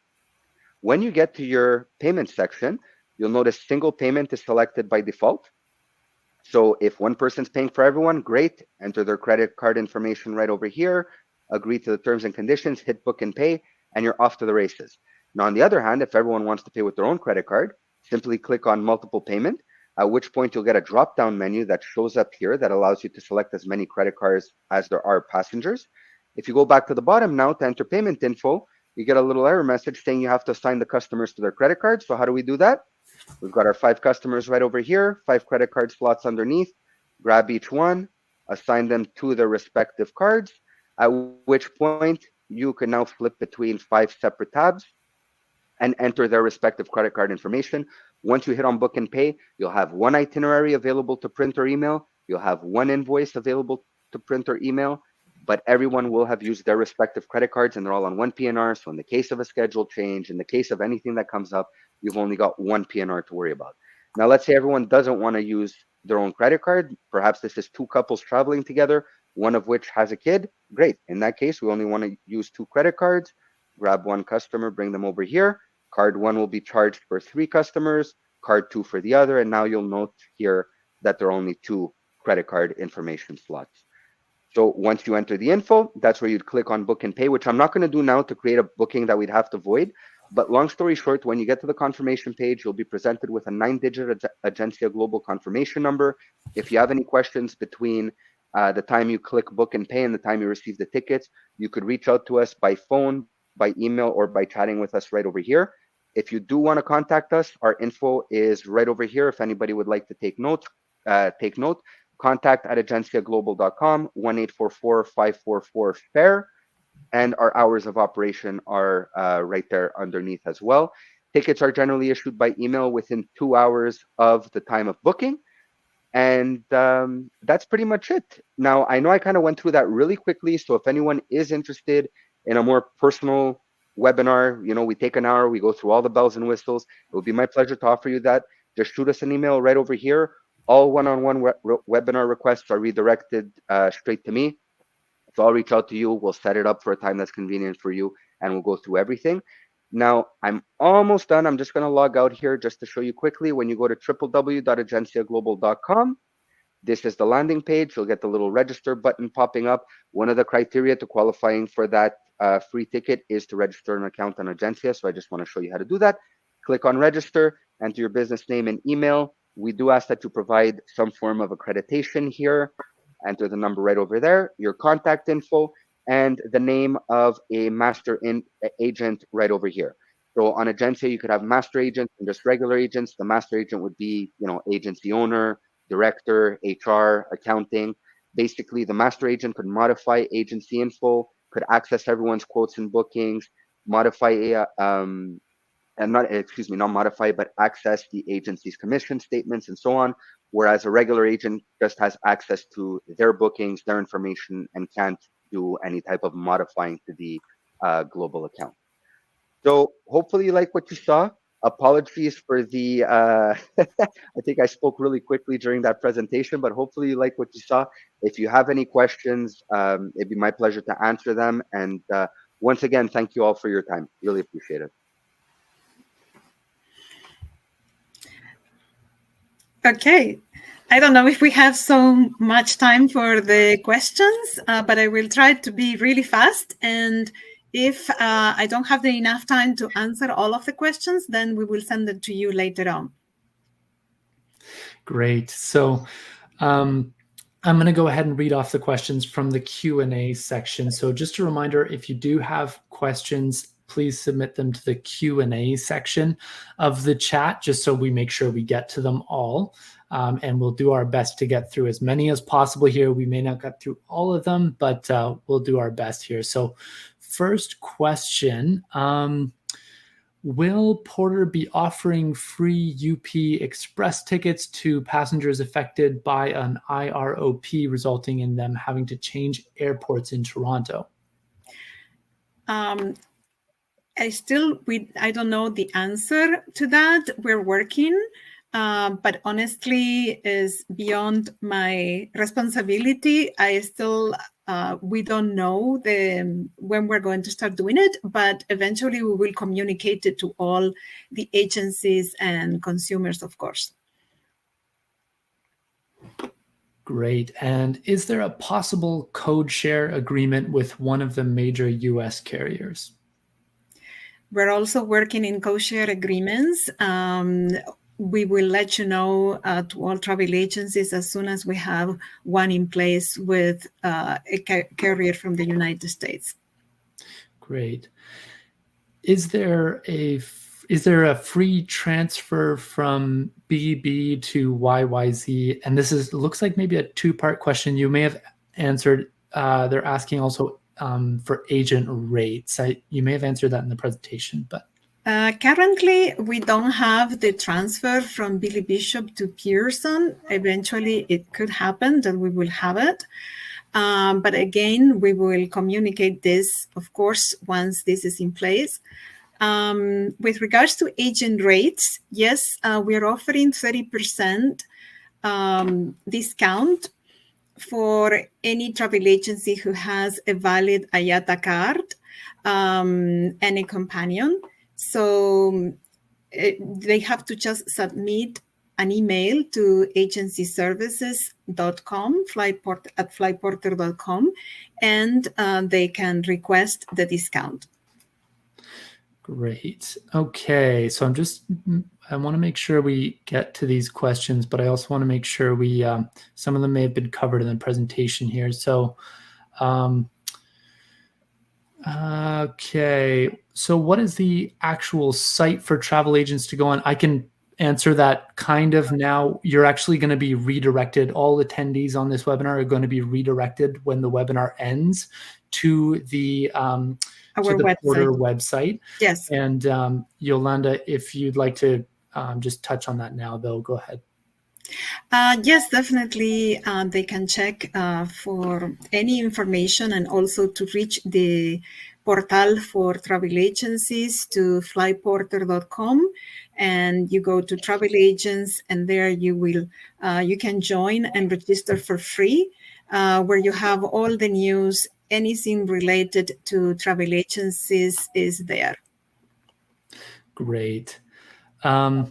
S2: When you get to your payment section, you'll notice single payment is selected by default. So if one person's paying for everyone, great. Enter their credit card information right over here, agree to the terms and conditions, hit book and pay, and you're off to the races. Now, on the other hand, if everyone wants to pay with their own credit card, simply click on multiple payment, at which point you'll get a drop-down menu that shows up here that allows you to select as many credit cards as there are passengers. If you go back to the bottom now to enter payment info, you get a little error message saying you have to assign the customers to their credit cards. So how do we do that? We've got our 5 customers right over here, 5 credit card slots underneath. Grab each one, assign them to their respective cards, at which point you can now flip between 5 separate tabs and enter their respective credit card information. Once you hit on book and pay, you'll have 1 itinerary available to print or email. You'll have 1 invoice available to print or email. but everyone will have used their respective credit cards and they're all on one PNR. So in the case of a schedule change, in the case of anything that comes up, you've only got one PNR to worry about. Now, let's say everyone doesn't want to use their own credit card. Perhaps this is two couples traveling together, one of which has a kid. Great. In that case, we only want to use two credit cards. Grab one customer, bring them over here. Card one will be charged for 3 customers, card 2 for the other. And now you'll note here that there are only 2 credit card information slots. So once you enter the info, that's where you'd click on book and pay, which I'm not going to do now to create a booking that we'd have to void. But long story short, when you get to the confirmation page, you'll be presented with a 9-digit Agencia Global confirmation number. If you have any questions between the time you click book and pay and the time you receive the tickets, you could reach out to us by phone, by email, or by chatting with us right over here. If you do want to contact us, our info is right over here. If anybody would like to take note, contact at agenciaglobal.com, 1-844-544-FAIR. And our hours of operation are right there underneath as well. Tickets are generally issued by email within 2 hours of the time of booking. And that's pretty much it. Now, I know I kind of went through that really quickly. So if anyone is interested in a more personal webinar, we take an hour, we go through all the bells and whistles. It would be my pleasure to offer you that. Just shoot us an email right over here. All one-on-one webinar requests are redirected straight to me. So I'll reach out to you. We'll set it up for a time that's convenient for you, and we'll go through everything. Now, I'm almost done. I'm just going to log out here just to show you quickly. When you go to www.agenciaglobal.com, this is the landing page. You'll get the little register button popping up. One of the criteria to qualifying for that free ticket is to register an account on Agencia. So I just want to show you how to do that. Click on register, enter your business name and email. We do ask that you provide some form of accreditation here. Enter the number right over there, your contact info, and the name of a master agent right over here. So on Agencia, you could have master agents and just regular agents. The master agent would be, agency owner, director, HR, accounting. Basically, the master agent could modify agency info, could access everyone's quotes and bookings, modify not modify, but access the agency's commission statements and so on. Whereas a regular agent just has access to their bookings, their information, and can't do any type of modifying to the global account. So hopefully you like what you saw. Apologies for the, I think I spoke really quickly during that presentation, but hopefully you like what you saw. If you have any questions, it'd be my pleasure to answer them. And once again, thank you all for your time. Really appreciate it.
S5: Okay, I don't know if we have so much time for the questions, but I will try to be really fast. And if I don't have enough time to answer all of the questions, then we will send it to you later on.
S1: Great. So I'm going to go ahead and read off the questions from the Q&A section. So just a reminder, if you do have questions, please submit them to the Q&A section of the chat, just so we make sure we get to them all. And we'll do our best to get through as many as possible here. We may not get through all of them, but we'll do our best here. So first question, will Porter be offering free UP Express tickets to passengers affected by an IROP, resulting in them having to change airports in Toronto?
S5: I don't know the answer to that. We're working, but honestly, is beyond my responsibility. We don't know when we're going to start doing it, but eventually we will communicate it to all the agencies and consumers, of course.
S1: Great. And is there a possible code share agreement with one of the major US carriers?
S5: We're also working in co-share agreements. We will let you know to all travel agencies as soon as we have one in place with a carrier from the United States.
S1: Great. Is there a free transfer from BB to YYZ? And this looks like maybe a 2-part question. You may have answered. They're asking also for agent rates. You may have answered that in the presentation, but.
S5: Currently, we don't have the transfer from Billy Bishop to Pearson. Eventually, it could happen that we will have it. But again, we will communicate this, of course, once this is in place. With regards to agent rates, yes, we are offering 30% discount for any travel agency who has a valid IATA card and a companion. So they have to just submit an email to agencyservices.com, at flyporter.com, and they can request the discount.
S1: Great. Okay. So I want to make sure we get to these questions, but I also want to make sure we, some of them may have been covered in the presentation here. So, okay. So what is the actual site for travel agents to go on? I can answer that kind of now. You're actually going to be redirected. All attendees on this webinar are going to be redirected when the webinar ends to the Porter website.
S5: Yes.
S1: And Yolanda, if you'd like to just touch on that now, though, go ahead.
S5: Yes, definitely. They can check for any information and also to reach the portal for travel agencies to flyporter.com, and you go to travel agents, and there you can join and register for free, where you have all the news, anything related to travel agencies is there.
S1: Great. Will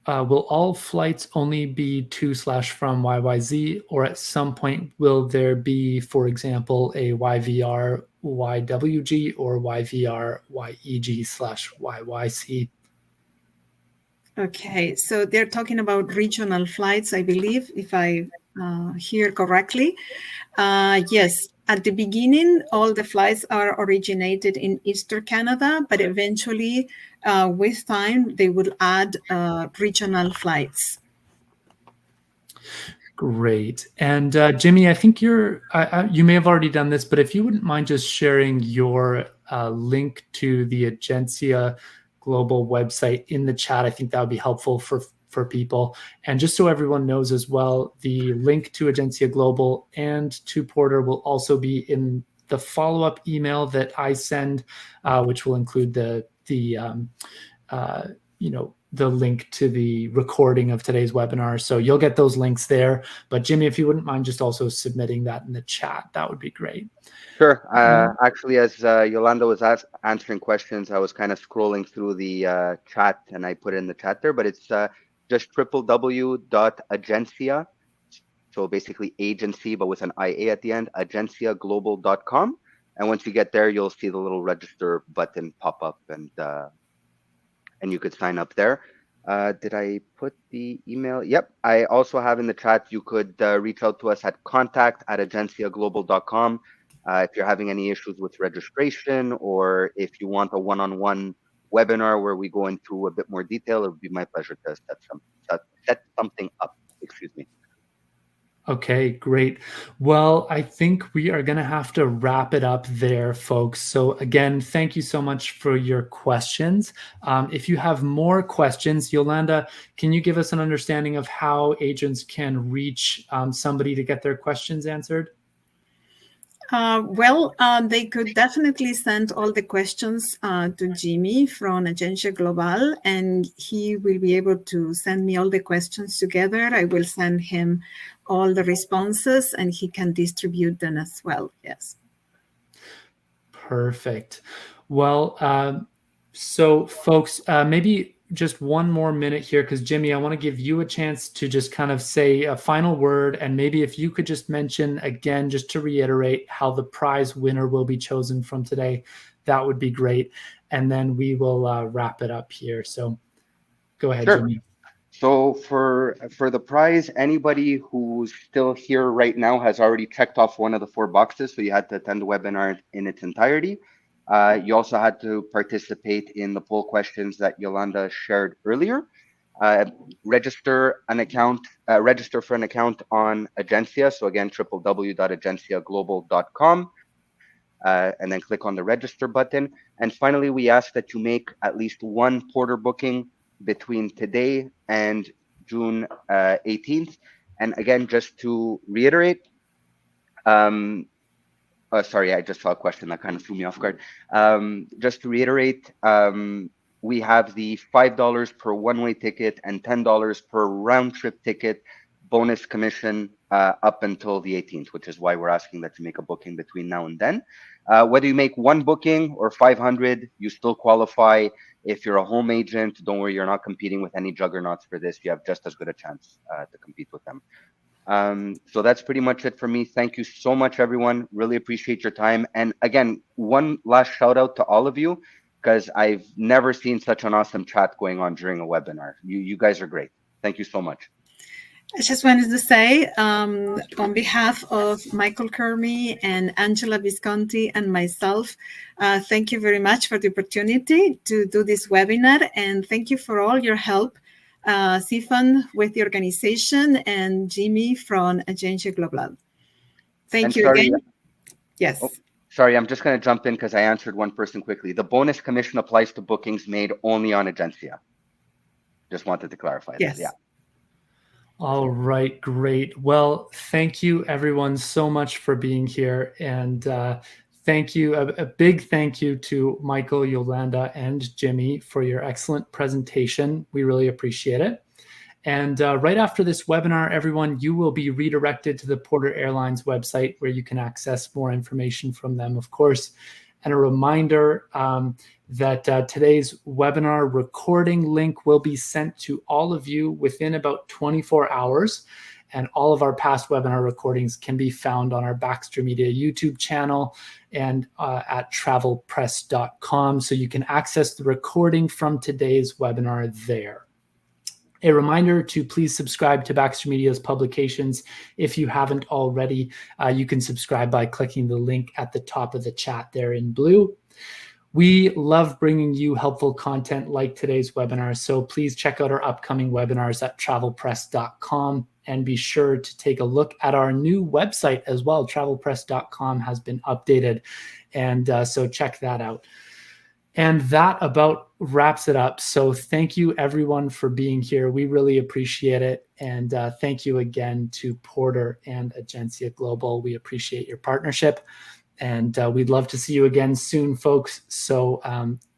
S1: all flights only be to/from YYZ, or at some point will there be, for example, a YVR YWG or YVR YEG/YYC?
S5: Okay, so they're talking about regional flights, I believe, if I hear correctly. Yes, at the beginning, all the flights are originated in Eastern Canada, but eventually, with time, they will add regional flights.
S1: Great. And Jimmy, I think you may have already done this, but if you wouldn't mind just sharing your link to the Agencia Global website in the chat, I think that would be helpful for people. And just so everyone knows as well, the link to Agencia Global and to Porter will also be in the follow-up email that I send, which will include the link to the recording of today's webinar. So you'll get those links there. But Jimmy, if you wouldn't mind just also submitting that in the chat, that would be great.
S2: Sure. Actually, as Yolanda was answering questions, I was kind of scrolling through the chat, and I put it in the chat there, but it's just www.agencia. So basically agency, but with an IA at the end, agenciaglobal.com. And once you get there, you'll see the little register button pop up, and you could sign up there. Did I put the email? Yep. I also have in the chat, you could reach out to us at contact@agenciaglobal.com. If you're having any issues with registration, or if you want a one-on-one webinar where we go into a bit more detail, it would be my pleasure to set something up. Excuse me.
S1: Okay, great. Well, I think we are going to have to wrap it up there, folks. So again, thank you so much for your questions. If you have more questions, Yolanda, can you give us an understanding of how agents can reach somebody to get their questions answered?
S5: They could definitely send all the questions to Jimmy from Agencia Global, and he will be able to send me all the questions together. I will send him all the responses, and he can distribute them as well. Yes.
S1: Perfect. Well, so folks, maybe just one more minute here, because Jimmy, I want to give you a chance to just kind of say a final word, and maybe if you could just mention again, just to reiterate how the prize winner will be chosen from today, that would be great. And then we will wrap it up here. So go ahead,
S2: Sure.
S1: Jimmy.
S2: So for the prize, anybody who's still here right now has already checked off one of the 4 boxes. So you had to attend the webinar in its entirety. You also had to participate in the poll questions that Yolanda shared earlier. Register for an account on Agencia. So again, www.agenciaglobal.com, and then click on the register button. And finally, we ask that you make at least one Porter booking between today and June 18th. And again, just to reiterate, Sorry, I just saw a question that kind of threw me off guard. Just to reiterate, we have the $5 per one-way ticket and $10 per round-trip ticket bonus commission up until the 18th, which is why we're asking that you make a booking between now and then. Whether you make one booking or 500, you still qualify. If you're a home agent, don't worry, you're not competing with any juggernauts for this. You have just as good a chance to compete with them. So that's pretty much it for me. Thank you so much, everyone. Really appreciate your time. And again, one last shout out to all of you, because I've never seen such an awesome chat going on during a webinar. You guys are great. Thank you so much.
S5: I just wanted to say, on behalf of Michael Kermy and Angela Visconti and myself, thank you very much for the opportunity to do this webinar, and thank you for all your help, Sifan with the organization and Jimmy from Agencia Global. Thank you again. Yes.
S2: Oh, sorry, I'm just going to jump in because I answered one person quickly. The bonus commission applies to bookings made only on Agencia. Just wanted to clarify that.
S5: Yes.
S2: Yeah.
S1: All right, great. Well, thank you everyone so much for being here. And thank you, a big thank you to Michael, Yolanda, and Jimmy for your excellent presentation. We really appreciate it. And right after this webinar, everyone, you will be redirected to the Porter Airlines website where you can access more information from them, of course. And a reminder that today's webinar recording link will be sent to all of you within about 24 hours. And all of our past webinar recordings can be found on our Baxter Media YouTube channel and at travelpress.com. So you can access the recording from today's webinar there. A reminder to please subscribe to Baxter Media's publications. If you haven't already, you can subscribe by clicking the link at the top of the chat there in blue. We love bringing you helpful content like today's webinar, so please check out our upcoming webinars at travelpress.com and be sure to take a look at our new website as well. Travelpress.com has been updated, and so check that out. And that about wraps it up. So thank you everyone for being here. We really appreciate it. And thank you again to Porter and Agencia Global. We appreciate your partnership. And we'd love to see you again soon, folks. So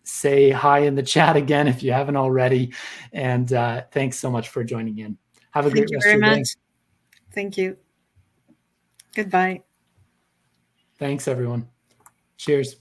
S1: say hi in the chat again if you haven't already. And thanks so much for joining in. Have a great rest of your day.
S5: Thank you. Goodbye.
S1: Thanks, everyone. Cheers.